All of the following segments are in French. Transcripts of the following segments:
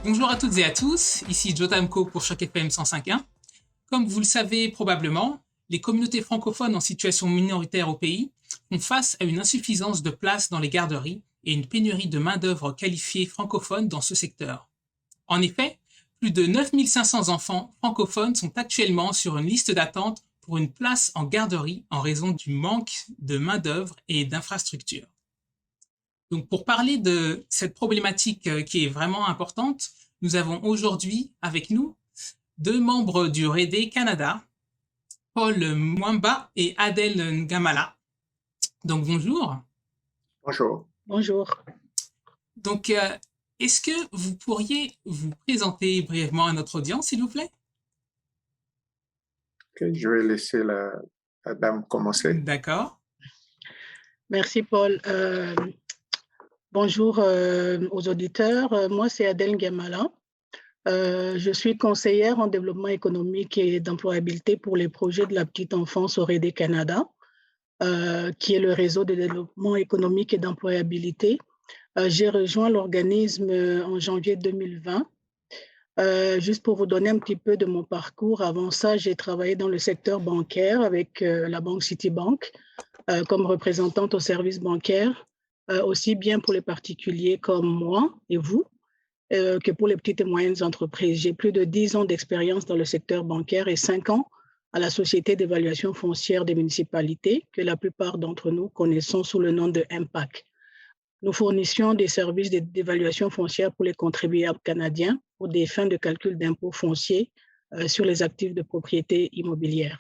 Bonjour à toutes et à tous, ici Jotamco pour Choc FM 105.1. Comme vous le savez probablement, les communautés francophones en situation minoritaire au pays font face à une insuffisance de places dans les garderies et une pénurie de main-d'œuvre qualifiée francophone dans ce secteur. En effet, plus de 9500 enfants francophones sont actuellement sur une liste d'attente pour une place en garderie en raison du manque de main-d'œuvre et d'infrastructures. Donc, pour parler de cette problématique qui est vraiment importante, nous avons aujourd'hui avec nous deux membres du REDE Canada, Paul Mwamba et Adèle Ngamala. Donc, bonjour. Bonjour. Bonjour. Donc, est-ce que vous pourriez vous présenter brièvement à notre audience, s'il vous plaît? Okay, je vais laisser la dame commencer. D'accord. Merci, Paul. Bonjour aux auditeurs. Moi, c'est Adèle Ngamala. Je suis conseillère en développement économique et d'employabilité pour les projets de la petite enfance au REDE Canada, qui est le réseau de développement économique et d'employabilité. J'ai rejoint l'organisme en janvier 2020. Juste pour vous donner un petit peu de mon parcours, avant ça, j'ai travaillé dans le secteur bancaire avec la banque Citibank comme représentante au service bancaire, aussi bien pour les particuliers comme moi et vous, que pour les petites et moyennes entreprises. J'ai plus de 10 ans d'expérience dans le secteur bancaire et 5 ans à la Société d'évaluation foncière des municipalités, que la plupart d'entre nous connaissons sous le nom de MPAC. Nous fournissions des services d'évaluation foncière pour les contribuables canadiens pour des fins de calcul d'impôts fonciers sur les actifs de propriété immobilière.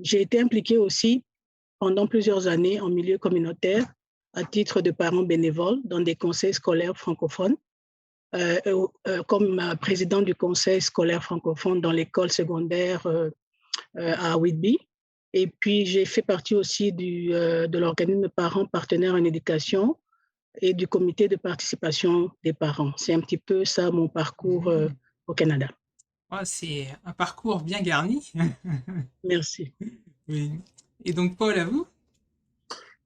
J'ai été impliquée aussi pendant plusieurs années en milieu communautaire à titre de parent bénévole dans des conseils scolaires francophones, comme président du conseil scolaire francophone dans l'école secondaire à Whitby. Et puis, j'ai fait partie aussi de l'organisme Parents Partenaires en éducation et du comité de participation des parents. C'est un petit peu ça mon parcours au Canada. Ouais, c'est un parcours bien garni. Merci. Oui. Et donc, Paul, à vous?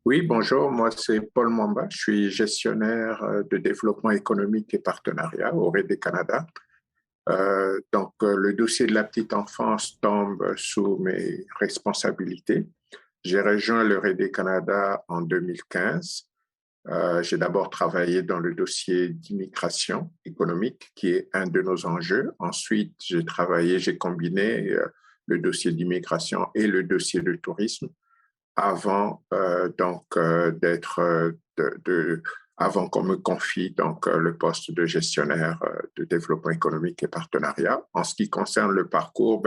Oui, bonjour, moi c'est Paul Mwamba, je suis gestionnaire de développement économique et partenariat au REDE Canada. Le dossier de la petite enfance tombe sous mes responsabilités. J'ai rejoint le REDE Canada en 2015. J'ai d'abord travaillé dans le dossier d'immigration économique, qui est un de nos enjeux. Ensuite, j'ai combiné le dossier d'immigration et le dossier de tourisme avant avant qu'on me confie le poste de gestionnaire de développement économique et partenariat. En ce qui concerne le parcours,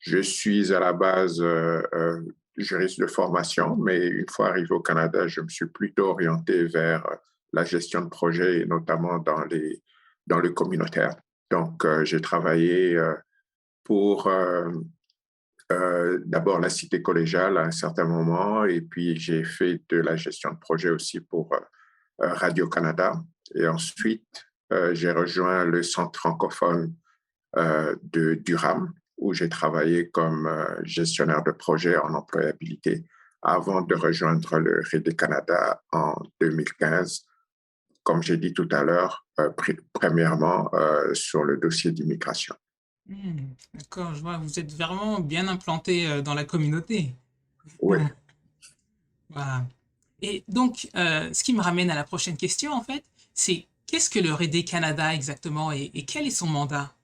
je suis à la base juriste de formation, mais une fois arrivé au Canada, je me suis plutôt orienté vers la gestion de projet et notamment dans le communautaire. Donc, j'ai travaillé pour d'abord la cité collégiale à un certain moment, et puis j'ai fait de la gestion de projet aussi pour Radio-Canada. Et ensuite, j'ai rejoint le centre francophone de Durham, où j'ai travaillé comme gestionnaire de projet en employabilité avant de rejoindre le REDE Canada en 2015, comme j'ai dit tout à l'heure, premièrement sur le dossier d'immigration. D'accord, je vois, vous êtes vraiment bien implanté dans la communauté. Oui. Voilà. Et donc, ce qui me ramène à la prochaine question, en fait, c'est qu'est-ce que le REDE Canada exactement et quel est son mandat?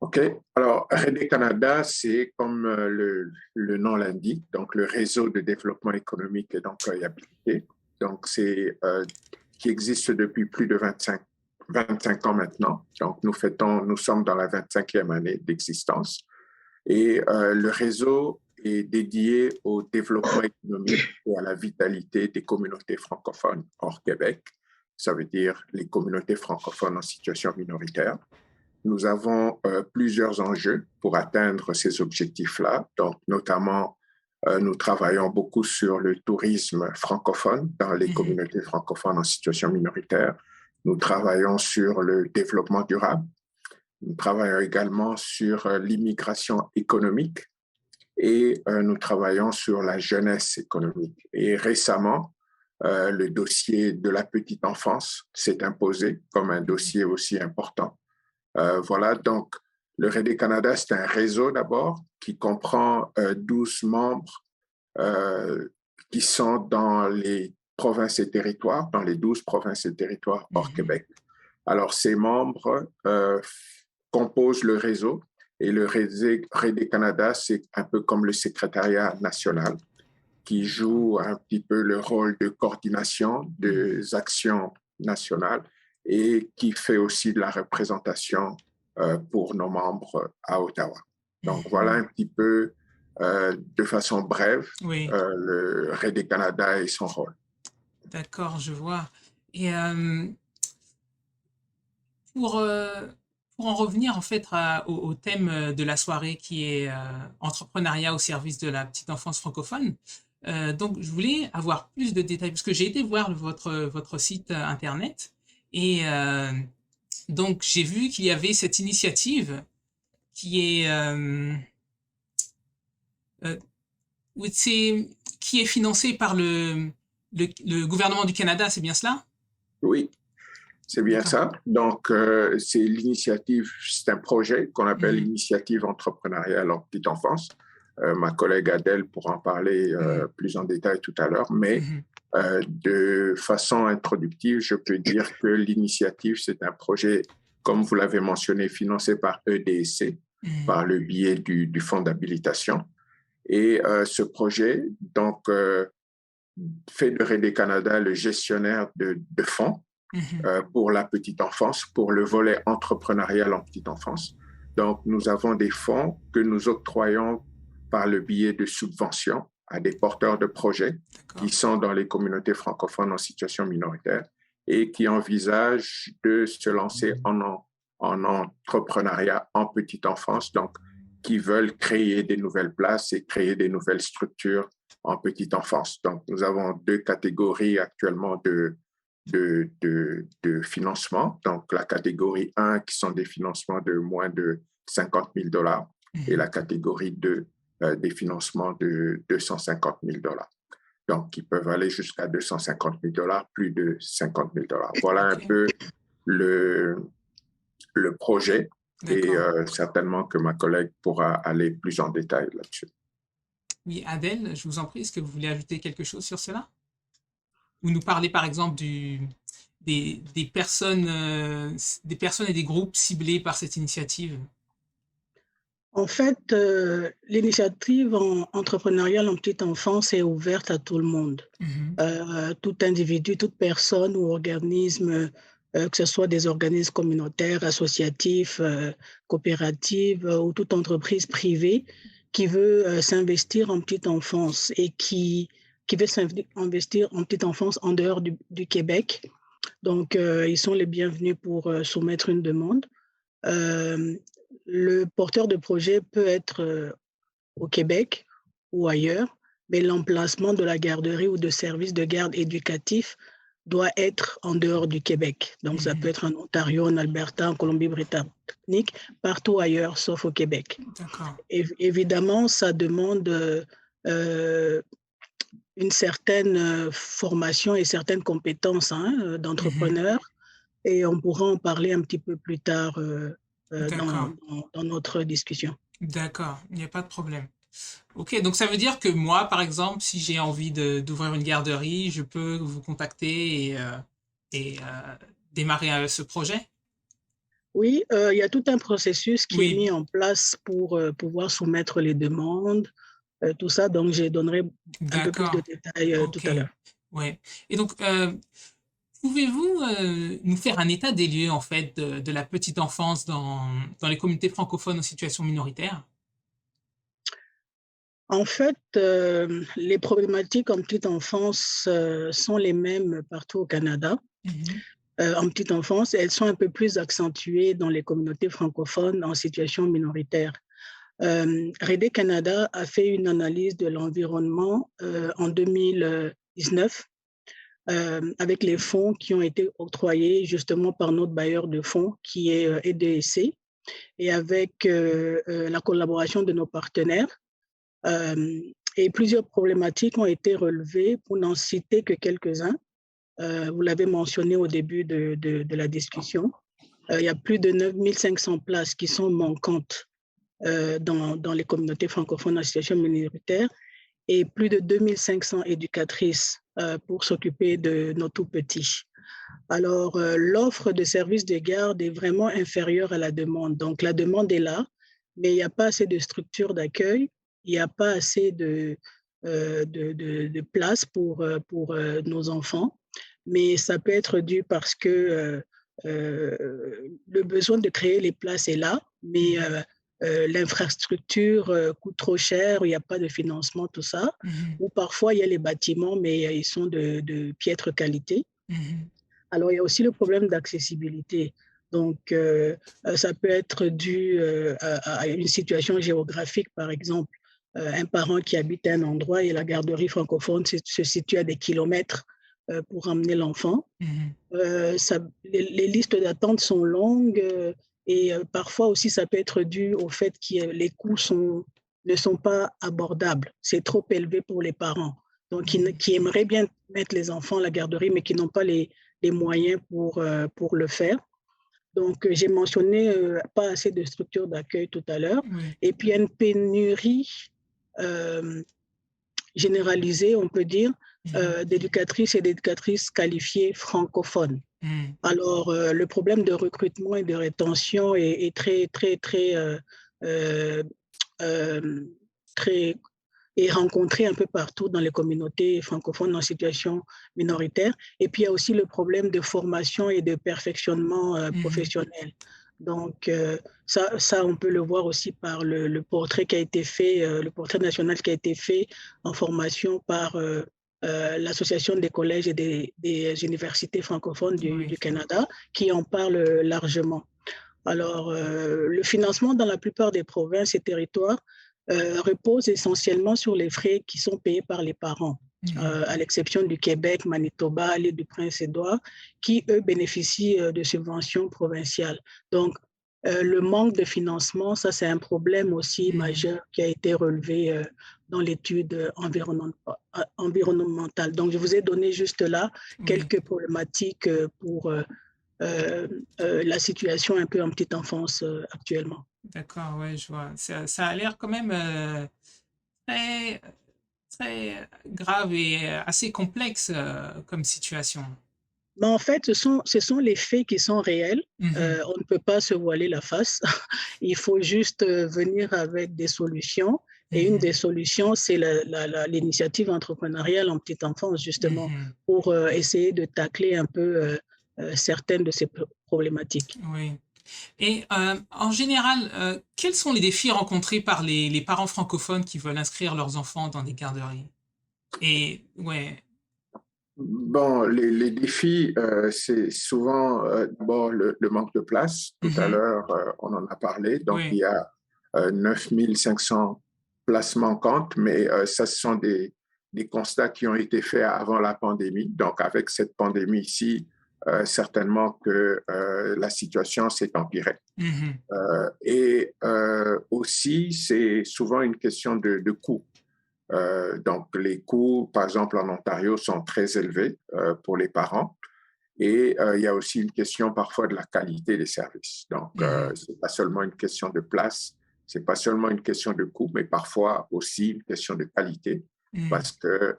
OK. Alors, REDE Canada, c'est comme le nom l'indique, donc le réseau de développement économique et d'employabilité. Donc, qui existe depuis plus de 25 ans maintenant. Donc, nous sommes dans la 25e année d'existence. Et le réseau est dédié au développement économique et à la vitalité des communautés francophones hors Québec. Ça veut dire les communautés francophones en situation minoritaire. Nous avons plusieurs enjeux pour atteindre ces objectifs-là. Donc, notamment, nous travaillons beaucoup sur le tourisme francophone dans les communautés francophones en situation minoritaire. Nous travaillons sur le développement durable. Nous travaillons également sur l'immigration économique et nous travaillons sur la jeunesse économique. Et récemment, le dossier de la petite enfance s'est imposé comme un dossier aussi important. Voilà, donc le REDE Canada, c'est un réseau d'abord qui comprend 12 membres qui sont dans les provinces et territoires, dans les 12 provinces et territoires hors Québec. Alors, ces membres composent le réseau et le REDE Canada, c'est un peu comme le secrétariat national qui joue un petit peu le rôle de coordination des actions nationales et qui fait aussi de la représentation pour nos membres à Ottawa. Donc, voilà un petit peu, de façon brève, le REDE Canada et son rôle. D'accord, je vois. Et pour en revenir en fait au thème de la soirée qui est entrepreneuriat au service de la petite enfance francophone, donc je voulais avoir plus de détails parce que j'ai été voir votre site internet et donc j'ai vu qu'il y avait cette initiative qui est qui est financée par le gouvernement du Canada, c'est bien cela? Oui. C'est bien ça. Donc, c'est l'initiative, c'est un projet qu'on appelle l'initiative entrepreneuriale en petite enfance. Ma collègue Adèle pourra en parler plus en détail tout à l'heure, mais de façon introductive, je peux dire que l'initiative, c'est un projet, comme vous l'avez mentionné, financé par EDC, par le biais du fonds d'habilitation. Et ce projet, donc, fait de REDE Canada le gestionnaire de fonds pour la petite enfance, pour le volet entrepreneurial en petite enfance. Donc, nous avons des fonds que nous octroyons par le biais de subventions à des porteurs de projets qui sont dans les communautés francophones en situation minoritaire et qui envisagent de se lancer en entrepreneuriat en petite enfance, donc qui veulent créer des nouvelles places et créer des nouvelles structures en petite enfance. Donc, nous avons deux catégories actuellement de financement. Donc, la catégorie 1, qui sont des financements de moins de 50 000 $, et la catégorie 2, des financements de 250 000 $. Donc, qui peuvent aller jusqu'à 250 000 $, plus de 50 000 $. Voilà un peu le projet. Et certainement que ma collègue pourra aller plus en détail là-dessus. Oui, Adèle, je vous en prie, est-ce que vous voulez ajouter quelque chose sur cela? Ou nous parler par exemple des personnes et des groupes ciblés par cette initiative? En fait, l'initiative entrepreneuriale en petite enfance est ouverte à tout le monde. Tout individu, toute personne ou organisme, que ce soit des organismes communautaires, associatifs, coopératives ou toute entreprise privée qui veut s'investir en petite enfance et qui veut s'investir en petite enfance en dehors du Québec. Donc, ils sont les bienvenus pour soumettre une demande. Le porteur de projet peut être au Québec ou ailleurs, mais l'emplacement de la garderie ou de service de garde éducatif doit être en dehors du Québec. Donc, ça peut être en Ontario, en Alberta, en Colombie-Britannique, partout ailleurs, sauf au Québec. Évidemment, ça demande une certaine formation et certaines compétences d'entrepreneur, et on pourra en parler un petit peu plus tard dans notre discussion. D'accord, il n'y a pas de problème. Ok, donc ça veut dire que moi, par exemple, si j'ai envie d'ouvrir une garderie, je peux vous contacter et démarrer ce projet? Oui, il y a tout un processus qui est mis en place pour pouvoir soumettre les demandes, tout ça. Donc, je donnerai un peu plus de détails tout à l'heure. Ouais. Et donc, pouvez-vous nous faire un état des lieux en fait de la petite enfance dans les communautés francophones en situation minoritaire? En fait, les problématiques en petite enfance sont les mêmes partout au Canada. En petite enfance, elles sont un peu plus accentuées dans les communautés francophones en situation minoritaire. REDE Canada a fait une analyse de l'environnement en 2019 avec les fonds qui ont été octroyés justement par notre bailleur de fonds qui est EDC, et avec la collaboration de nos partenaires. Et plusieurs problématiques ont été relevées, pour n'en citer que quelques-uns. Vous l'avez mentionné au début de la discussion. Il y a plus de 9500 places qui sont manquantes dans les communautés francophones en situation minoritaire et plus de 2500 éducatrices pour s'occuper de nos tout-petits. Alors, l'offre de services de garde est vraiment inférieure à la demande. Donc, la demande est là, mais il n'y a pas assez de structures d'accueil, il n'y a pas assez de place pour nos enfants. Mais ça peut être dû parce que le besoin de créer les places est là, mais l'infrastructure coûte trop cher, il n'y a pas de financement, tout ça. Ou parfois, il y a les bâtiments, mais ils sont de piètre qualité. Alors, il y a aussi le problème d'accessibilité. Donc, ça peut être dû à une situation géographique, par exemple. Un parent qui habite à un endroit et la garderie francophone se situe à des kilomètres pour emmener l'enfant. Les listes d'attente sont longues et parfois aussi, ça peut être dû au fait que les coûts ne sont pas abordables. C'est trop élevé pour les parents. Donc, qui aimeraient bien mettre les enfants à la garderie, mais qui n'ont pas les moyens pour le faire. Donc, j'ai mentionné pas assez de structures d'accueil tout à l'heure. Et puis, il y a une pénurie généralisée, on peut dire, d'éducatrices et d'éducatrices qualifiées francophones. Alors, le problème de recrutement et de rétention est est rencontré un peu partout dans les communautés francophones en situation minoritaire. Et puis, il y a aussi le problème de formation et de perfectionnement professionnel. Donc, ça, on peut le voir aussi par le portrait qui a été fait, le portrait national qui a été fait en formation par l'Association des collèges et des universités francophones du Canada, qui en parle largement. Alors, le financement dans la plupart des provinces et territoires repose essentiellement sur les frais qui sont payés par les parents, à l'exception du Québec, Manitoba, l'île du Prince-Édouard, qui, eux, bénéficient de subventions provinciales. Donc, le manque de financement, ça, c'est un problème aussi majeur qui a été relevé dans l'étude environnementale. Donc, je vous ai donné juste là quelques problématiques pour la situation un peu en petite enfance actuellement. D'accord, ouais, je vois. Ça a l'air quand même très, très grave et assez complexe comme situation. Mais en fait, ce sont les faits qui sont réels. On ne peut pas se voiler la face. Il faut juste venir avec des solutions. Et une des solutions, c'est l'initiative entrepreneuriale en petite enfance, justement, pour essayer de tacler un peu certaines de ces problématiques. Oui. Et en général, quels sont les défis rencontrés par les parents francophones qui veulent inscrire leurs enfants dans des garderies? Et ouais. Bon, les défis, c'est souvent d'abord le manque de place. Tout à l'heure, on en a parlé. Donc, il y a 9500 places manquantes, mais ça, ce sont des constats qui ont été faits avant la pandémie. Donc, avec cette pandémie ici, certainement que la situation s'est empirée. Et aussi, c'est souvent une question de coût. Donc, les coûts, par exemple, en Ontario, sont très élevés pour les parents. Et il y a aussi une question parfois de la qualité des services. Donc, ce n'est pas seulement une question de place, ce n'est pas seulement une question de coût, mais parfois aussi une question de qualité, parce que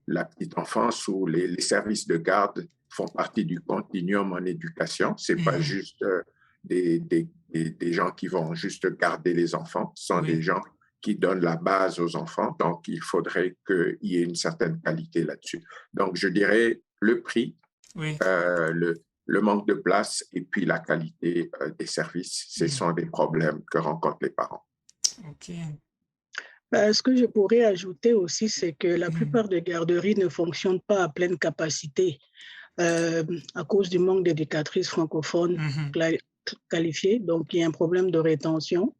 la petite enfance ou les services de garde font partie du continuum en éducation. Ce n'est pas juste des gens qui vont juste garder les enfants, ce sont des gens qui donnent la base aux enfants. Donc, il faudrait qu'il y ait une certaine qualité là-dessus. Donc, je dirais le prix, le manque de place et puis la qualité des services. Ce sont des problèmes que rencontrent les parents. OK. Ce que je pourrais ajouter aussi, c'est que la plupart des garderies ne fonctionnent pas à pleine capacité à cause du manque d'éducatrices francophones qualifiées. Donc, il y a un problème de rétention.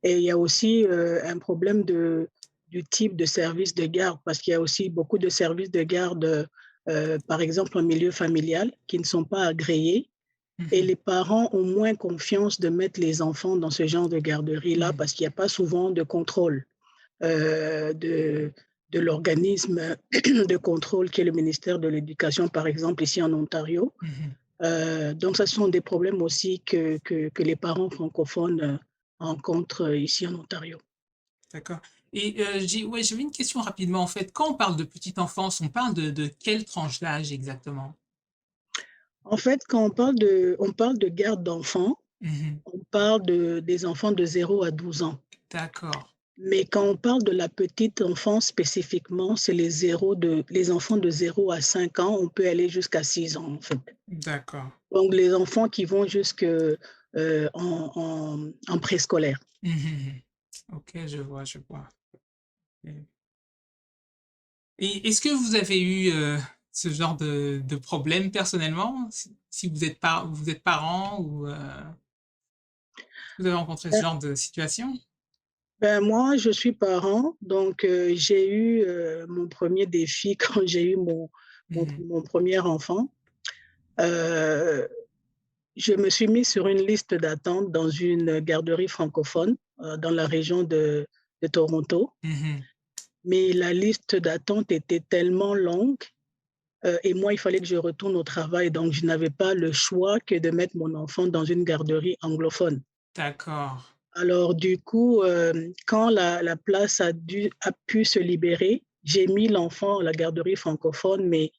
Et il y a aussi un problème du type de service de garde, parce qu'il y a aussi beaucoup de services de garde, par exemple en milieu familial, qui ne sont pas agréés. Et les parents ont moins confiance de mettre les enfants dans ce genre de garderie-là, parce qu'il n'y a pas souvent de contrôle. de l'organisme de contrôle qui est le ministère de l'Éducation, par exemple, ici en Ontario. Mhm. Donc, ce sont des problèmes aussi que les parents francophones rencontrent ici en Ontario. D'accord. Et ouais, j'avais une question rapidement, en fait. Quand on parle de petite enfance, on parle de quelle tranche d'âge exactement? En fait, quand on parle de garde d'enfants, Mhm. on parle des enfants de 0 à 12 ans. D'accord, Mais quand on parle de la petite enfance spécifiquement, c'est les enfants de 0 à 5 ans. On peut aller jusqu'à 6 ans, en fait. d'accord. Donc, les enfants qui vont jusque en préscolaire. Mhm. Ok, je vois, je vois. Et est-ce que vous avez eu ce genre de problème personnellement, si vous êtes parent ou vous avez rencontré ce Ben, genre de situation? moi, je suis parent, donc j'ai eu mon premier défi quand j'ai eu Mhm. mon premier enfant. Euh, je me suis mis sur une liste d'attente dans une garderie francophone dans la région de Toronto. Mhm. Mais la liste d'attente était tellement longue et moi, il fallait que je retourne au travail. Donc, je n'avais pas le choix que de mettre mon enfant dans une garderie anglophone. D'accord. Alors, du coup, quand la place a pu se libérer, j'ai mis l'enfant à la garderie francophone, mais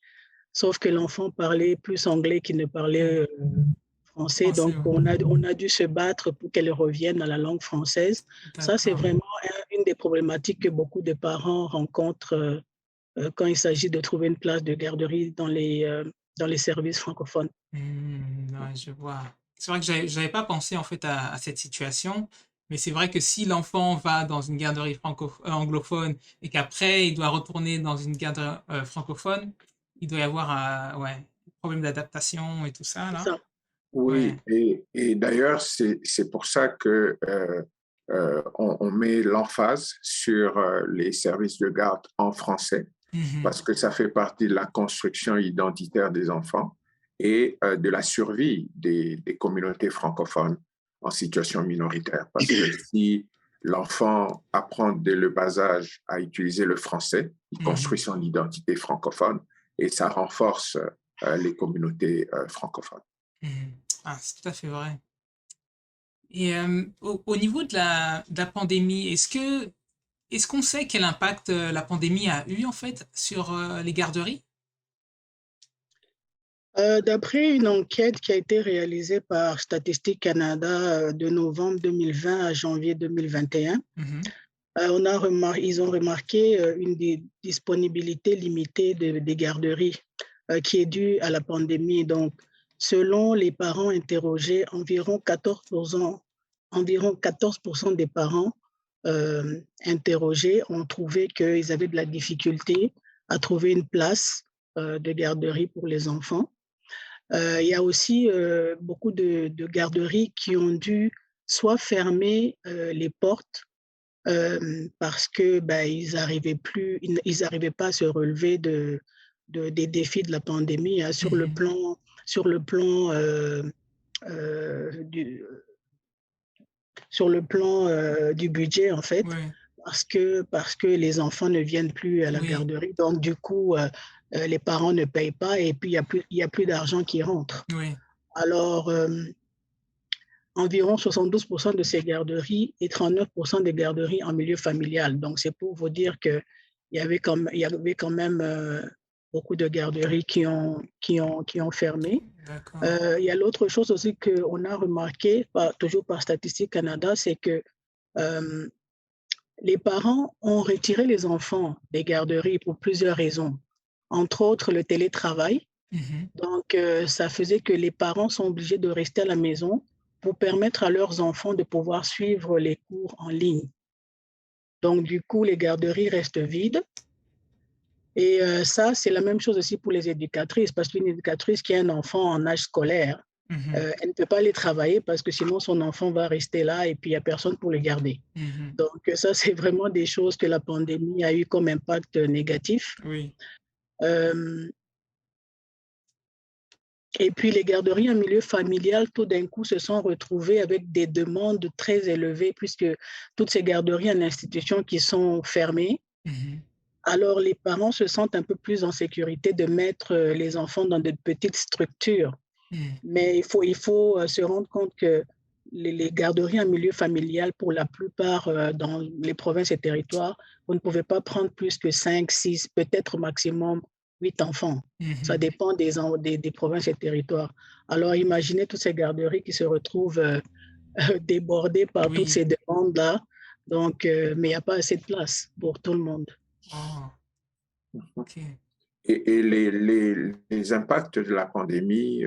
sauf que l'enfant parlait plus anglais qu'il ne parlait Mhm. français. Français, Donc, ouais. on a dû se battre pour qu'elle revienne à la langue française. Ça, c'est D'accord. vraiment une des problématiques que beaucoup de parents rencontrent quand il s'agit de trouver une place de garderie dans les services francophones. Ouais, je vois. C'est vrai que j'avais pas pensé en fait à cette situation, mais c'est vrai que si l'enfant va dans une garderie anglophone et qu'après il doit retourner dans une garderie francophone, il doit y avoir ouais, des problèmes d'adaptation et tout ça C'est là. ça. Ouais. Oui, et d'ailleurs, c'est pour ça que on met l'emphase sur les services de garde en français, Mhm. parce que ça fait partie de la construction identitaire des enfants et de la survie des communautés francophones en situation minoritaire. Parce que si l'enfant apprend dès le bas âge à utiliser le français, il construit Mhm. son identité francophone et ça renforce les communautés francophones. Mhm. Ah, c'est tout à fait vrai. Et au niveau de la pandémie, est-ce qu'on sait quel impact la pandémie a eu en fait sur les garderies? D'après une enquête qui a été réalisée par Statistique Canada de novembre 2020 à janvier 2021, Mhm. ils ont remarqué une disponibilité limitée des garderies qui est due à la pandémie. Donc, selon les parents interrogés, environ 14% des parents interrogés ont trouvé qu'ils avaient de la difficulté à trouver une place de garderie pour les enfants. Il y a aussi beaucoup de garderies qui ont dû soit fermer les portes parce que ils n'arrivaient pas à se relever des défis de la pandémie hein, Mhm. sur le plan euh, du, du budget en fait, Ouais. parce que les enfants ne viennent plus à la Oui. garderie. Donc du coup, les parents ne payent pas et puis il y a plus d'argent qui rentre. Oui. Alors, environ 72% de ces garderies et 39% des garderies en milieu familial. Donc, c'est pour vous dire qu'il il y avait quand même beaucoup de garderies qui ont fermé. D'accord. Il y a l'autre chose aussi qu'on a remarqué, toujours par Statistique Canada, c'est que euh, les parents ont retiré les enfants des garderies pour plusieurs raisons. Entre autres, le télétravail. Mhm. Donc, ça faisait que les parents sont obligés de rester à la maison pour permettre à leurs enfants de pouvoir suivre les cours en ligne. Donc, du coup, les garderies restent vides. Et ça, c'est la même chose aussi pour les éducatrices, parce qu'une éducatrice qui a un enfant en âge scolaire, Mhm. elle ne peut pas aller travailler parce que sinon son enfant va rester là et puis il n'y a personne pour le garder. Mhm. Donc, ça, c'est vraiment des choses que la pandémie a eu comme impact négatif. Oui. Euh, Et puis les garderies en milieu familial, tout d'un coup, se sont retrouvées avec des demandes très élevées puisque toutes ces garderies en institution qui sont fermées, Mhm. alors les parents se sentent un peu plus en sécurité de mettre les enfants dans de petites structures. Mhm. Mais il faut se rendre compte que les garderies en milieu familial, pour la plupart dans les provinces et territoires, vous ne pouvez pas prendre plus que 5, 6, peut-être au maximum 8 enfants. Ça Mhm. dépend des provinces et territoires. Alors imaginez toutes ces garderies qui se retrouvent débordées par toutes Oui. ces demandes-là. Donc, mais il n'y a pas assez de place pour tout le monde. Oh, ok. Et les impacts de la pandémie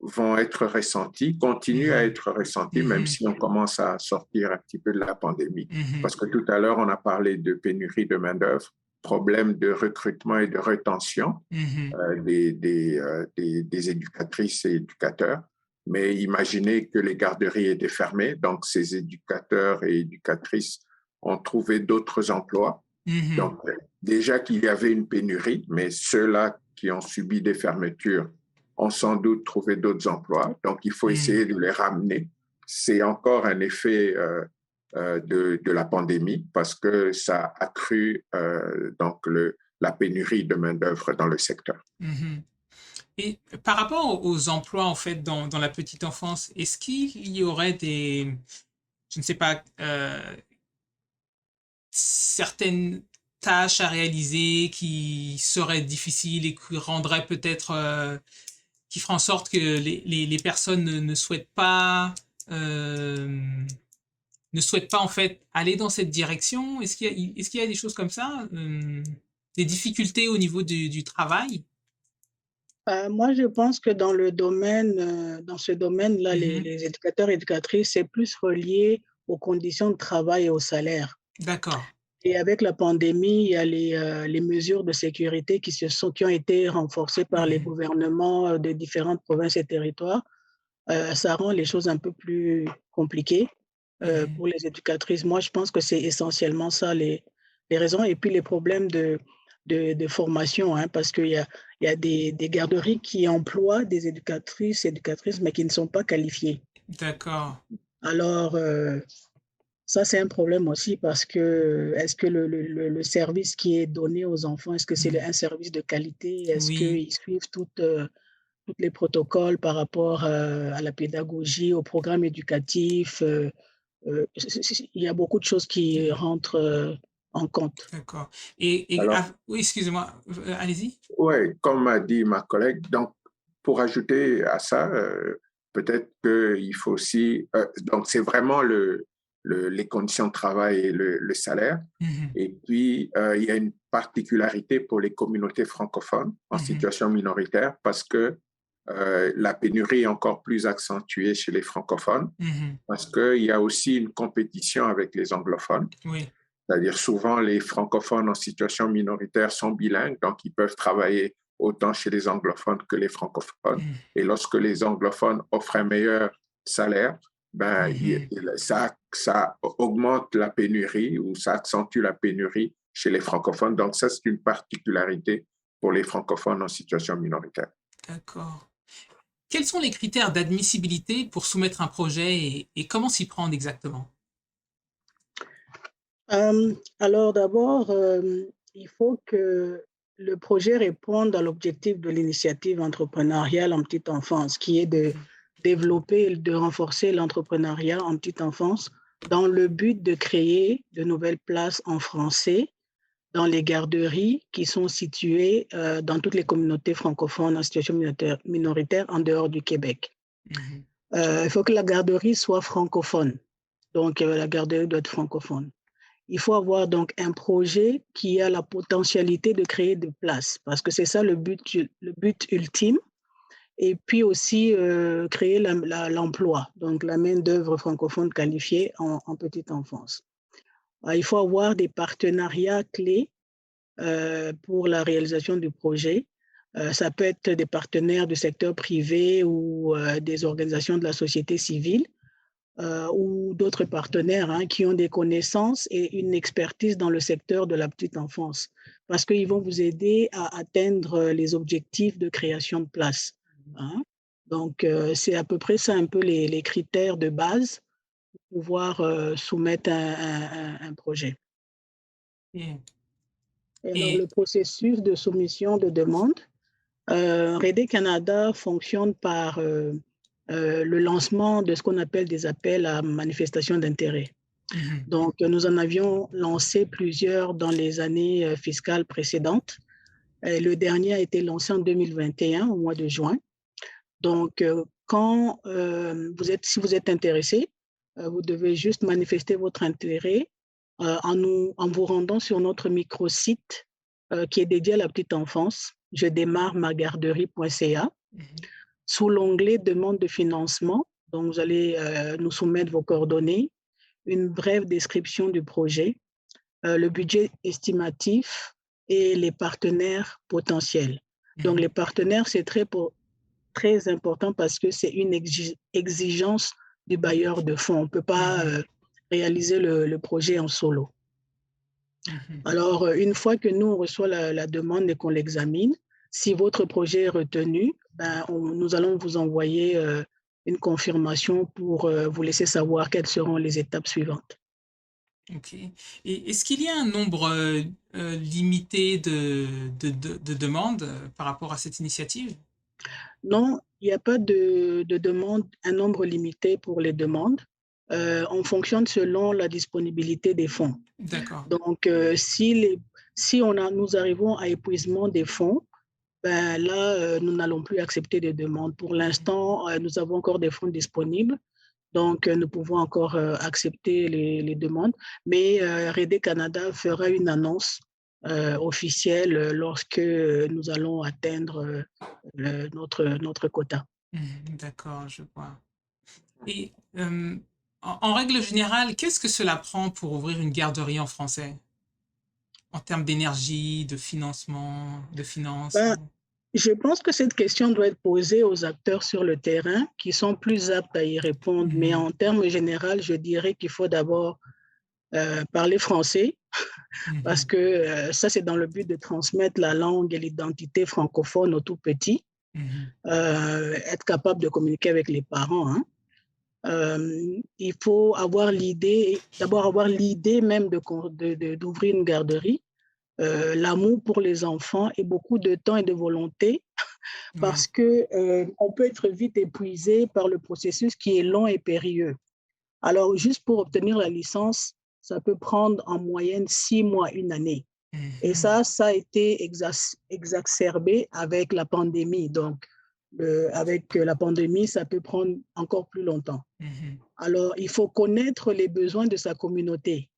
vont être ressentis, continuent à Mhm. être ressentis, même Mhm. si on commence à sortir un petit peu de la pandémie. Mhm. Parce que tout à l'heure, on a parlé de pénurie de main-d'œuvre, problème de recrutement et de rétention Mhm. des éducatrices et éducateurs. Mais imaginez que les garderies étaient fermées, donc ces éducateurs et éducatrices ont trouvé d'autres emplois. Mhm. Donc, déjà qu'il y avait une pénurie, mais ceux-là qui ont subi des fermetures ont sans doute trouvé d'autres emplois. Donc, il faut Mhm. essayer de les ramener. C'est encore un effet de la pandémie parce que ça a accru donc la pénurie de main-d'œuvre dans le secteur. Mhm. Et par rapport aux emplois, en fait, dans la petite enfance, est-ce qu'il y aurait des, je ne sais pas, certaines tâches à réaliser qui seraient difficiles et qui rendraient peut-être, qui feraient en sorte que les personnes ne souhaitent pas, euh, ne souhaitent pas en fait aller dans cette direction? Est-ce qu'il y a des choses comme ça, des difficultés au niveau du travail? Moi, je pense que dans ce domaine-là, Mhm. les éducateurs et éducatrices, c'est plus relié aux conditions de travail et au salaire. D'accord. Et avec la pandémie, il y a les mesures de sécurité qui ont été renforcées par les Mhm. gouvernements de différentes provinces et territoires. Ça rend les choses un peu plus compliquées Mhm. pour les éducatrices. Moi, je pense que c'est essentiellement ça les raisons. Et puis les problèmes de formation, hein, parce qu'il y a des garderies qui emploient des éducatrices, mais qui ne sont pas qualifiées. D'accord. Alors, ça, c'est un problème aussi parce que est-ce que le service qui est donné aux enfants, est-ce que c'est Mhm. un service de qualité? Est-ce Oui. qu'ils suivent tous les protocoles par rapport à la pédagogie, au programme éducatif? Il y a beaucoup de choses qui Mhm. rentrent en compte. D'accord. Alors, Oui, excusez-moi, allez-y. ouais, comme a dit ma collègue, donc pour ajouter à ça, peut-être qu'il faut aussi, donc c'est vraiment les conditions de travail et le salaire. Mhm. Et puis, il y a une particularité pour les communautés francophones en Mhm. situation minoritaire parce que la pénurie est encore plus accentuée chez les francophones Mhm. parce qu'il y a aussi une compétition avec les anglophones. Oui. C'est-à-dire souvent les francophones en situation minoritaire sont bilingues, donc ils peuvent travailler autant chez les anglophones que les francophones. Mhm. Et lorsque les anglophones offrent un meilleur salaire, ben, Mhm. ça augmente la pénurie ou ça accentue la pénurie chez les francophones. Donc ça, c'est une particularité pour les francophones en situation minoritaire. D'accord. Quels sont les critères d'admissibilité pour soumettre un projet et comment s'y prendre exactement? Alors d'abord, il faut que le projet réponde à l'objectif de l'initiative entrepreneuriale en petite enfance, qui est de Mhm. développer et de renforcer l'entrepreneuriat en petite enfance dans le but de créer de nouvelles places en français dans les garderies qui sont situées dans toutes les communautés francophones en situation minoritaire en dehors du Québec. Mhm. Il faut que la garderie soit francophone. Donc, la garderie doit être francophone. Il faut avoir donc un projet qui a la potentialité de créer des places, parce que c'est ça le but ultime. Et puis aussi créer l'emploi, donc la main-d'œuvre francophone qualifiée en petite enfance. Il faut avoir des partenariats clés pour la réalisation du projet. Ça peut être des partenaires du secteur privé ou des organisations de la société civile ou d'autres partenaires hein, qui ont des connaissances et une expertise dans le secteur de la petite enfance, parce qu'ils vont vous aider à atteindre les objectifs de création de places. hein. Donc, c'est à peu près ça un peu les critères de base pour pouvoir soumettre un projet. Et, Et alors, et- le processus de soumission de demande, RD Canada fonctionne par le lancement de ce qu'on appelle des appels à manifestation d'intérêt. mhm, Donc, nous en avions lancé plusieurs dans les années fiscales précédentes. Et le dernier a été lancé en 2021, au mois de juin. Donc, quand si vous êtes intéressé, vous devez juste manifester votre intérêt en vous rendant sur notre microsite qui est dédié à la petite enfance. Je démarre magarderie.ca. mhm, Sous l'onglet demande de financement, donc vous allez nous soumettre vos coordonnées, une brève description du projet, le budget estimatif et les partenaires potentiels. Donc, mhm. les partenaires, c'est très important parce que c'est une exigence du bailleur de fonds. On ne peut pas Mhm, réaliser le projet en solo. mhm. Alors, une fois que nous, on reçoit la demande et qu'on l'examine, si votre projet est retenu, ben, nous allons vous envoyer une confirmation pour vous laisser savoir quelles seront les étapes suivantes. Ok. Et est-ce qu'il y a un nombre limité de demandes par rapport à cette initiative? Non, il n'y a pas de demande, un nombre limité pour les demandes. On fonctionne selon la disponibilité des fonds. D'accord. Donc, si nous arrivons à épuisement des fonds, ben là, nous n'allons plus accepter de demandes. Pour Mhm. l'instant, nous avons encore des fonds disponibles, donc nous pouvons encore accepter les demandes. Mais RD Canada fera une annonce officielle lorsque nous allons atteindre notre quota. Mhm. D'accord, je vois. Et en règle générale, qu'est-ce que cela prend pour ouvrir une garderie en français? En termes d'énergie, de financement, de finances? Ben, je pense que cette question doit être posée aux acteurs sur le terrain qui sont plus aptes à y répondre. Mais Mhm. en termes généraux, je dirais qu'il faut d'abord parler français parce Mhm. que ça, c'est dans le but de transmettre la langue et l'identité francophone aux tout petits, Mhm. être capable de communiquer avec les parents. Hein. Il faut avoir l'idée, d'abord avoir l'idée même d'ouvrir une garderie, l'amour pour les enfants et beaucoup de temps et de volonté Oui. parce que on peut être vite épuisé par le processus qui est long et périlleux. Alors, juste pour obtenir la licence, ça peut prendre en moyenne 6 mois, une année. Et Mhm. ça a été exacerbé avec la pandémie. Donc, avec la pandémie, ça peut prendre encore plus longtemps. Mhm. Alors, il faut connaître les besoins de sa communauté,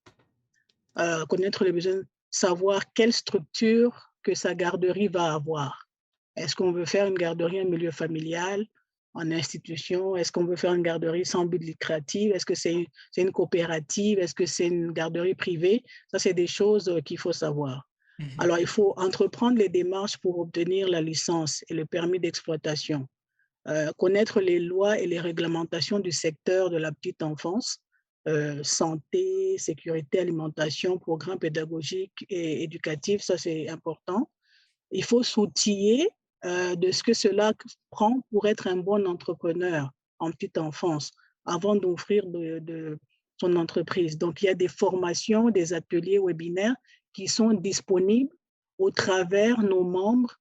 connaître les besoins, savoir quelle structure que sa garderie va avoir. Est-ce qu'on veut faire une garderie en milieu familial, en institution? Est-ce qu'on veut faire une garderie sans but lucratif? Est-ce que c'est une coopérative? Est-ce que c'est une garderie privée? Ça, c'est des choses qu'il faut savoir. Mhm. Alors, il faut entreprendre les démarches pour obtenir la licence et le permis d'exploitation, connaître les lois et les réglementations du secteur de la petite enfance, santé, sécurité, alimentation, programmes pédagogiques et éducatifs, ça c'est important. Il faut s'outiller de ce que cela prend pour être un bon entrepreneur en petite enfance avant d'ouvrir son entreprise. Donc, il y a des formations, des ateliers webinaires qui sont disponibles au travers nos membres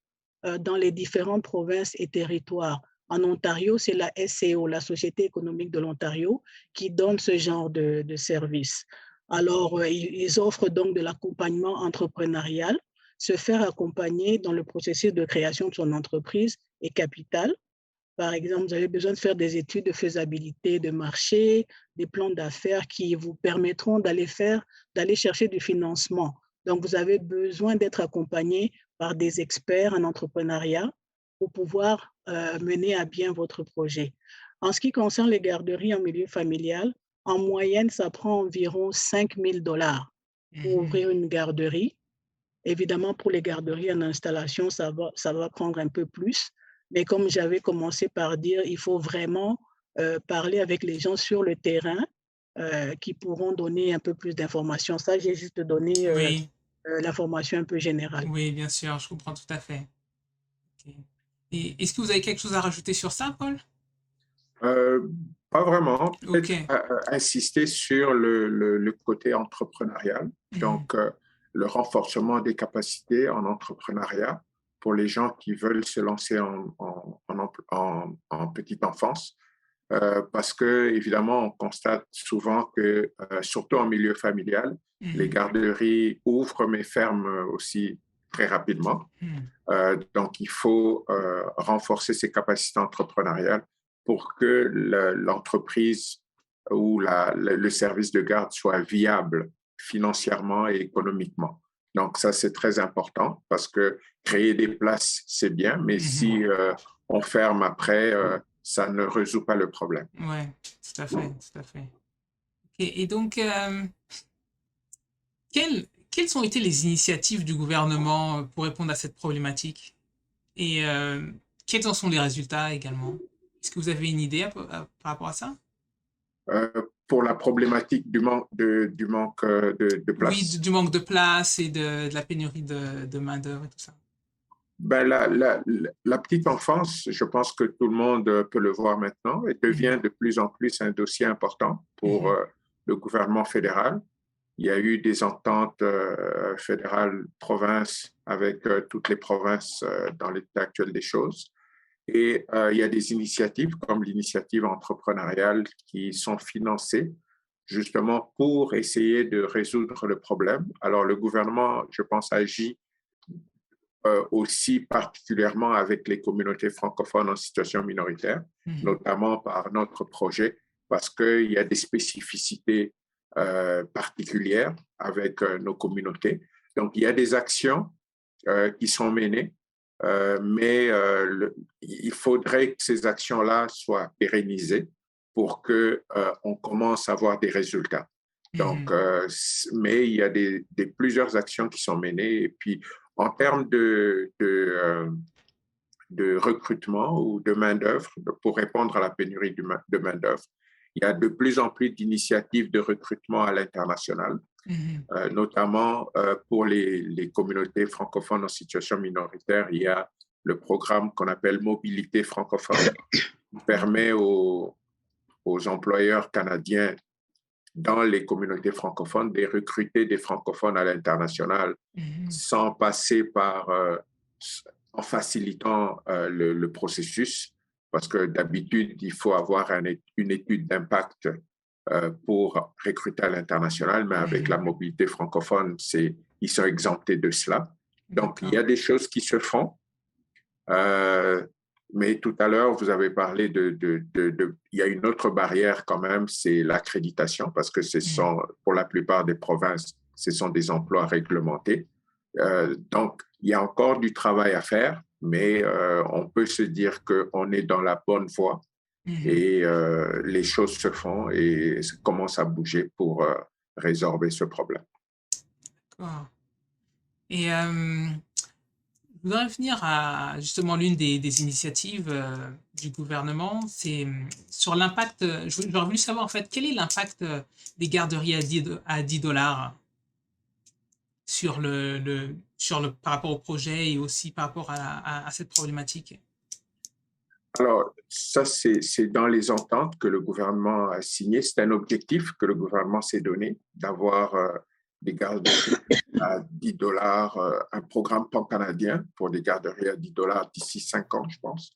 dans les différentes provinces et territoires. En Ontario, c'est la SCO, la Société économique de l'Ontario, qui donne ce genre de service. Alors, ils offrent donc de l'accompagnement entrepreneurial, se faire accompagner dans le processus de création de son entreprise est capital. Par exemple, vous avez besoin de faire des études de faisabilité de marché, des plans d'affaires qui vous permettront d'aller chercher du financement. Donc, vous avez besoin d'être accompagné par des experts en entrepreneuriat pour pouvoir mener à bien votre projet. En ce qui concerne les garderies en milieu familial, en moyenne, ça prend environ 5 000 $ pour Mhm. ouvrir une garderie. Évidemment, pour les garderies en installation, ça va prendre un peu plus. Mais comme j'avais commencé par dire, il faut vraiment parler avec les gens sur le terrain qui pourront donner un peu plus d'informations. Ça, j'ai juste donné Oui, l'information un peu générale. oui, bien sûr, je comprends tout à fait. Ok. Et est-ce que vous avez quelque chose à rajouter sur ça, Paul? Euh, Pas vraiment. Peut-être Ok. insister sur le côté entrepreneurial, Mhm. donc le renforcement des capacités en entrepreneuriat pour les gens qui veulent se lancer en petite enfance. Parce que, évidemment, on constate souvent que, surtout en milieu familial, les Mhm. garderies ouvrent mais ferment aussi très rapidement. Mhm. Donc, il faut renforcer ses capacités entrepreneuriales pour que l'entreprise ou le service de garde soit viable financièrement et économiquement. Donc, ça, c'est très important parce que créer des places, c'est bien, mais Mhm. si on ferme après, ça ne résout pas le problème. Ouais, tout à fait, tout à fait. Et donc, quelles ont été les initiatives du gouvernement pour répondre à cette problématique? Et quels en sont les résultats également? Est-ce que vous avez une idée par rapport à ça? Euh, pour la problématique du manque de Oui, place, du manque de place et de la pénurie de main-d'œuvre et tout ça. ben, la petite enfance, je pense que tout le monde peut le voir maintenant, et Mhm. devient de plus en plus un dossier important pour Mhm. le gouvernement fédéral. Il y a eu des ententes fédérales provinces avec toutes les provinces dans l'état actuel des choses. Et il y a des initiatives comme l'initiative entrepreneuriale qui sont financées justement pour essayer de résoudre le problème. Alors le gouvernement, je pense, agit aussi particulièrement avec les communautés francophones en situation minoritaire, Mhm. notamment par notre projet, parce qu'il y a des spécificités particulières avec nos communautés. Donc, il y a des actions qui sont menées, mais il faudrait que ces actions-là soient pérennisées pour qu'on commence à voir des résultats. Donc, Mhm. mais il y a plusieurs actions qui sont menées. Et puis, en termes de recrutement ou de main-d'œuvre, pour répondre à la pénurie de main-d'œuvre, il y a de plus en plus d'initiatives de recrutement à l'international, Mhm. notamment pour les communautés francophones en situation minoritaire. Il y a le programme qu'on appelle Mobilité francophone, qui permet aux employeurs canadiens dans les communautés francophones de recruter des francophones à l'international Mhm. sans passer par, en facilitant le processus, parce que d'habitude, il faut avoir une étude d'impact pour recruter à l'international, mais avec la Mhm. mobilité francophone, ils sont exemptés de cela. Donc, il y D'accord. a des choses qui se font. Euh, mais tout à l'heure, vous avez parlé il y a une autre barrière quand même, c'est l'accréditation, parce que Mhm. pour la plupart des provinces, ce sont des emplois réglementés. Donc, il y a encore du travail à faire, mais on peut se dire qu'on est dans la bonne voie Mhm. et les choses se font et commencent à bouger pour résorber ce problème. D'accord. Et je voudrais revenir à justement l'une des initiatives du gouvernement, c'est sur l'impact. J'aurais voulu savoir en fait quel est l'impact des garderies à 10 dollars sur par rapport au projet et aussi par rapport à cette problématique. Alors, ça, c'est dans les ententes que le gouvernement a signées. C'est un objectif que le gouvernement s'est donné, d'avoir des garderies à 10 dollars, un programme pan-canadien pour des garderies à 10 dollars d'ici 5 ans, je pense.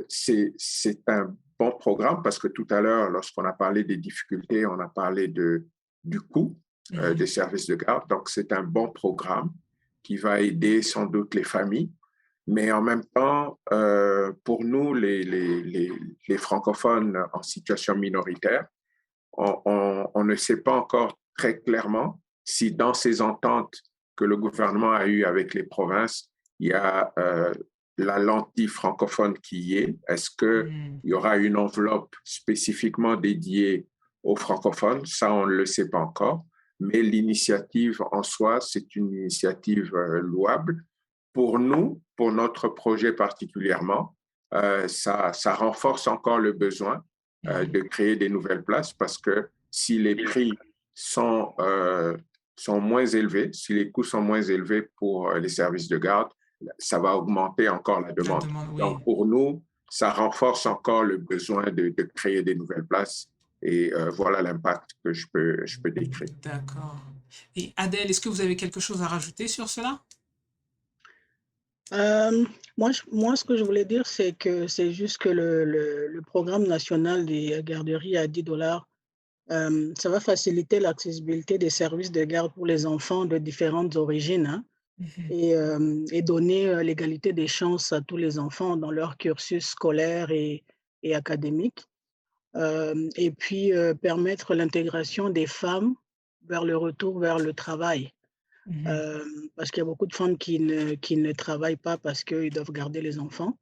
C'est un bon programme parce que tout à l'heure, lorsqu'on a parlé des difficultés, on a parlé du coût des Mhm. services de garde. Donc, c'est un bon programme qui va aider sans doute les familles. Mais en même temps, pour nous, les francophones en situation minoritaire, on ne sait pas encore très clairement si dans ces ententes que le gouvernement a eues avec les provinces, il y a la lentille francophone qui y est. Est-ce qu'il Mhm. y aura une enveloppe spécifiquement dédiée aux francophones? Ça, on ne le sait pas encore. Mais l'initiative en soi, c'est une initiative louable. Pour nous, pour notre projet particulièrement, ça renforce encore le besoin Mhm. de créer des nouvelles places parce que si les prix sont moins élevés, si les coûts sont moins élevés pour les services de garde, ça va augmenter encore la La demande. demande, oui. Donc, pour nous, ça renforce encore le besoin de créer des nouvelles places. Et voilà l'impact que je peux décrire. D'accord. Et Adèle, est-ce que vous avez quelque chose à rajouter sur cela? Moi, ce que je voulais dire, c'est que c'est juste que le programme national des garderies à 10 $, ça va faciliter l'accessibilité des services de garde pour les enfants de différentes origines, hein, Mhm. et donner l'égalité des chances à tous les enfants dans leur cursus scolaire et académique. Et puis permettre l'intégration des femmes vers le retour vers le travail. Mhm. Parce qu'il y a beaucoup de femmes qui ne travaillent pas parce qu'ils doivent garder les enfants.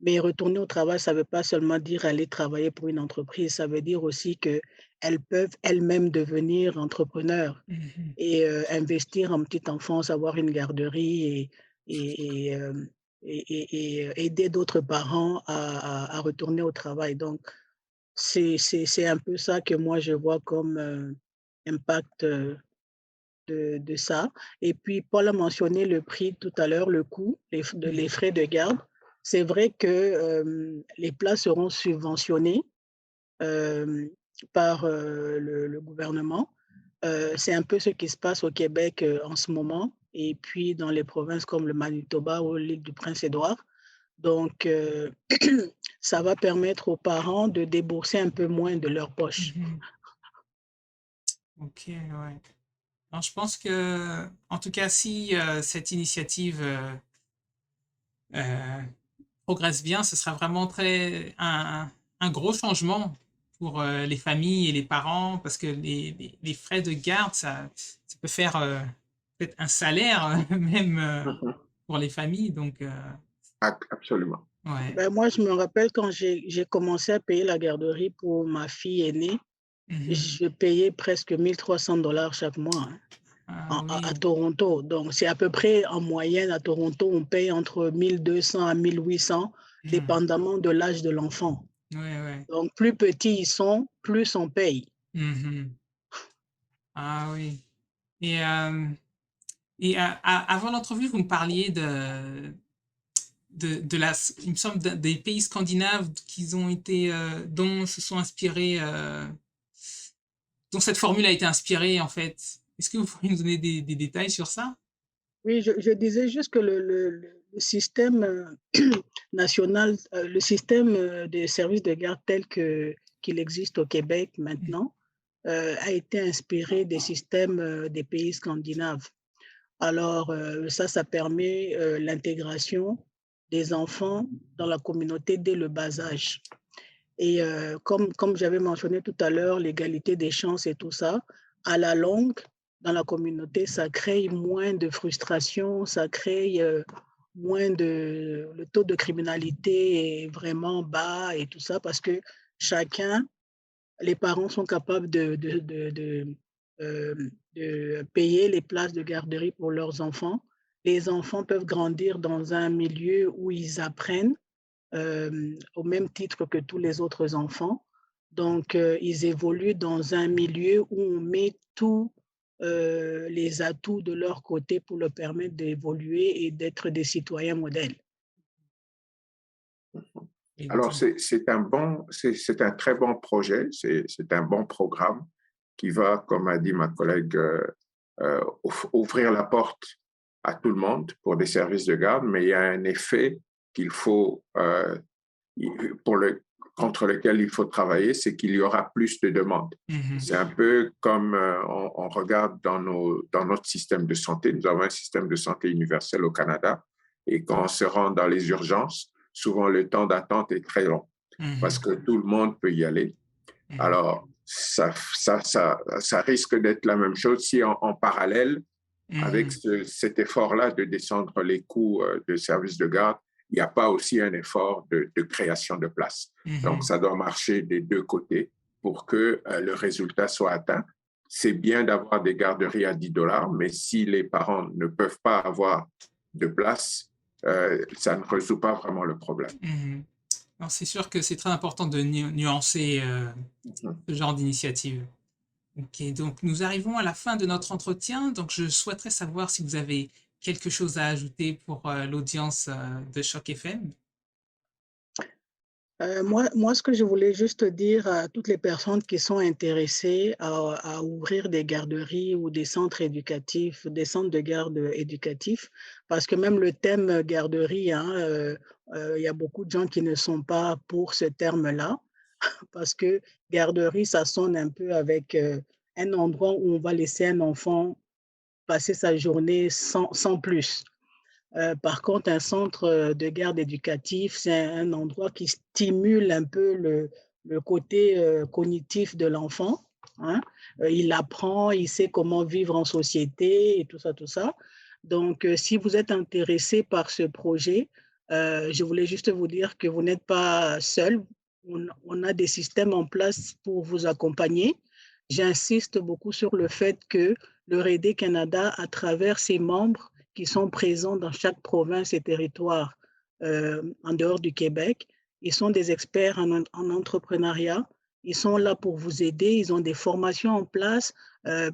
Mais retourner au travail, ça ne veut pas seulement dire aller travailler pour une entreprise, ça veut dire aussi qu'elles peuvent elles-mêmes devenir entrepreneurs Mhm. et investir en petite enfance, avoir une garderie et aider d'autres parents à retourner au travail. Donc, c'est un peu ça que moi je vois comme impact de ça. Et puis, Paul a mentionné le prix tout à l'heure, le coût, les frais de garde. C'est vrai que les places seront subventionnées euh, par le gouvernement. C'est un peu ce qui se passe au Québec en ce moment, et puis dans les provinces comme le Manitoba ou l'île du Prince-Édouard. Donc, ça va permettre aux parents de débourser un peu moins de leur poche. Mhm. Ok, ouais. Alors, je pense que, en tout cas, si cette initiative euh, progresse bien, ce sera vraiment un gros changement pour les familles et les parents, parce que les frais de garde, ça peut faire peut-être un salaire même Mhm. pour les familles. Donc, Absolument. ouais. Ben, moi, je me rappelle quand j'ai commencé à payer la garderie pour ma fille aînée, Mhm. je payais presque 1 300 $ chaque mois, hein, Ah à oui, Toronto. Donc, c'est à peu près en moyenne à Toronto, on paye entre 1 200 à 1 800, mhm. dépendamment de l'âge de l'enfant. Ouais, ouais. Donc, plus petits ils sont, plus on paye. Mhm. Ah oui. Et, avant l'entrevue, vous me parliez il me semble, des pays scandinaves qu'ils ont été, dont se sont inspirés, dont cette formule a été inspirée en fait. Est-ce que vous pouvez nous donner des détails sur ça? Oui, je disais juste que le système national, le système des services de garde qu'il existe au Québec maintenant, a été inspiré des systèmes des pays scandinaves. Alors, ça permet l'intégration des enfants dans la communauté dès le bas âge. Et comme j'avais mentionné tout à l'heure, l'égalité des chances et tout ça, à la longue, dans la communauté, ça crée moins de frustration, ça crée moins de... Le taux de criminalité est vraiment bas et tout ça parce que chacun, les parents sont capables euh, de payer les places de garderie pour leurs enfants. Les enfants peuvent grandir dans un milieu où ils apprennent au même titre que tous les autres enfants. Donc, ils évoluent dans un milieu où on met tous les atouts de leur côté pour leur permettre d'évoluer et d'être des citoyens modèles. Alors, Et- c'est un très bon projet, c'est un bon programme qui va, comme a dit ma collègue, ouvrir la porte à tout le monde pour des services de garde, mais il y a un effet qu'il faut, pour contre lequel il faut travailler, c'est qu'il y aura plus de demandes. Mhm. C'est un peu comme on regarde dans notre système de santé. Nous avons un système de santé universel au Canada, et quand on se rend dans les urgences, souvent le temps d'attente est très long parce Mhm. que tout le monde peut y aller. Mhm. Alors, ça risque d'être la même chose si en parallèle, avec Mhm. cet effort-là de descendre les coûts de services de garde, il n'y a pas aussi un effort de création de places. Donc, Mhm. ça doit marcher des deux côtés pour que le résultat soit atteint. C'est bien d'avoir des garderies à 10 $, mais si les parents ne peuvent pas avoir de place, ça ne résout pas vraiment le problème. Mhm. Alors, c'est sûr que c'est très important de nuancer ce genre d'initiative. Ok, donc nous arrivons à la fin de notre entretien. Donc je souhaiterais savoir si vous avez quelque chose à ajouter pour l'audience de Choc FM? Moi, ce que je voulais juste dire à toutes les personnes qui sont intéressées à ouvrir des garderies ou des centres éducatifs, des centres de garde éducatifs, parce que même le thème garderie, hein, il y a beaucoup de gens qui ne sont pas pour ce terme-là, parce que garderie, ça sonne un peu avec un endroit où on va laisser un enfant passer sa journée sans plus. Par contre, un centre de garde éducatif, c'est un endroit qui stimule un peu le côté cognitif de l'enfant, hein. Il apprend, il sait comment vivre en société et tout ça, tout ça. Donc, si vous êtes intéressé par ce projet, je voulais juste vous dire que vous n'êtes pas seul. On a des systèmes en place pour vous accompagner. J'insiste beaucoup sur le fait que le REDE Canada, à travers ses membres, qui sont présents dans chaque province et territoire en dehors du Québec. Ils sont des experts en entrepreneuriat. Ils sont là pour vous aider. Ils ont des formations en place.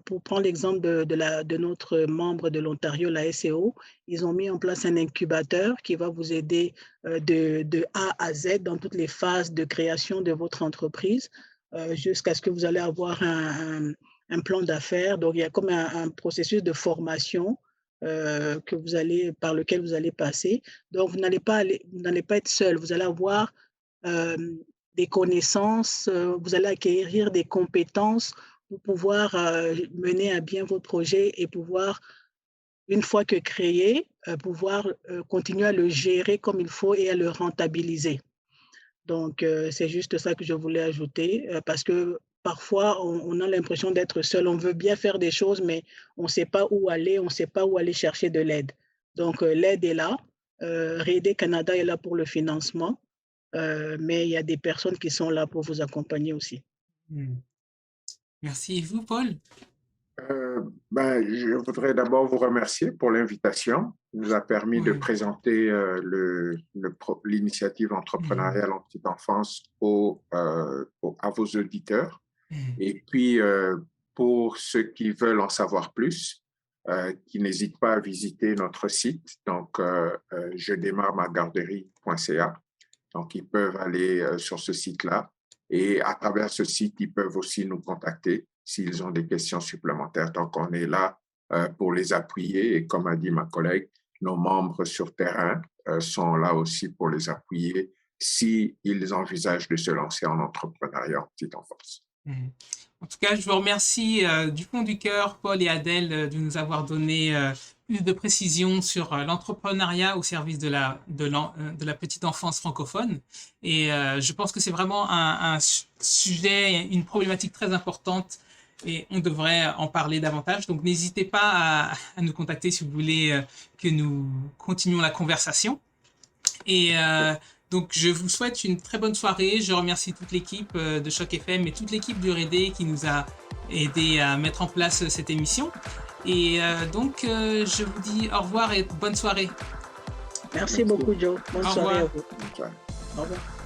Pour prendre l'exemple de notre membre de l'Ontario, la SEO, ils ont mis en place un incubateur qui va vous aider de A à Z dans toutes les phases de création de votre entreprise jusqu'à ce que vous allez avoir un plan d'affaires. Donc, il y a comme un processus de formation par lequel vous allez passer. Donc, vous n'allez pas être seul. Vous allez avoir euh, des connaissances, vous allez acquérir des compétences pour pouvoir mener à bien votre projet et pouvoir, une fois que créé, pouvoir continuer à le gérer comme il faut et à le rentabiliser. Donc, c'est juste ça que je voulais ajouter parce que parfois, on a l'impression d'être seul. On veut bien faire des choses, mais on ne sait pas où aller, on ne sait pas où aller chercher de l'aide. Donc, l'aide est là. REDE Canada est là pour le financement, mais il y a des personnes qui sont là pour vous accompagner aussi. Merci. Et vous, Paul? Je voudrais d'abord vous remercier pour l'invitation. Il nous a permis de présenter l'initiative entrepreneuriale en petite enfance à vos auditeurs. Et puis, pour ceux qui veulent en savoir plus, qui n'hésitent pas à visiter notre site. Donc, je démarre ma garderie.ca. Donc, ils peuvent aller sur ce site-là. Et à travers ce site, ils peuvent aussi nous contacter s'ils ont des questions supplémentaires. Donc, on est là pour les appuyer. Et comme a dit ma collègue, nos membres sur terrain sont là aussi pour les appuyer s'ils envisagent de se lancer en entrepreneuriat en petite enfance. En tout cas, je vous remercie du fond du cœur, Paul et Adèle, de nous avoir donné plus de précisions sur l'entrepreneuriat au service de la petite enfance francophone. Et je pense que c'est vraiment un sujet, une problématique très importante et on devrait en parler davantage. Donc, n'hésitez pas à nous contacter si vous voulez que nous continuions la conversation. Et donc, je vous souhaite une très bonne soirée. Je remercie toute l'équipe de Choc FM et toute l'équipe du REDE qui nous a aidé à mettre en place cette émission. Et donc, je vous dis au revoir et bonne soirée. Merci beaucoup, Joe. Bonne soirée à vous. Bonne soirée. Au revoir.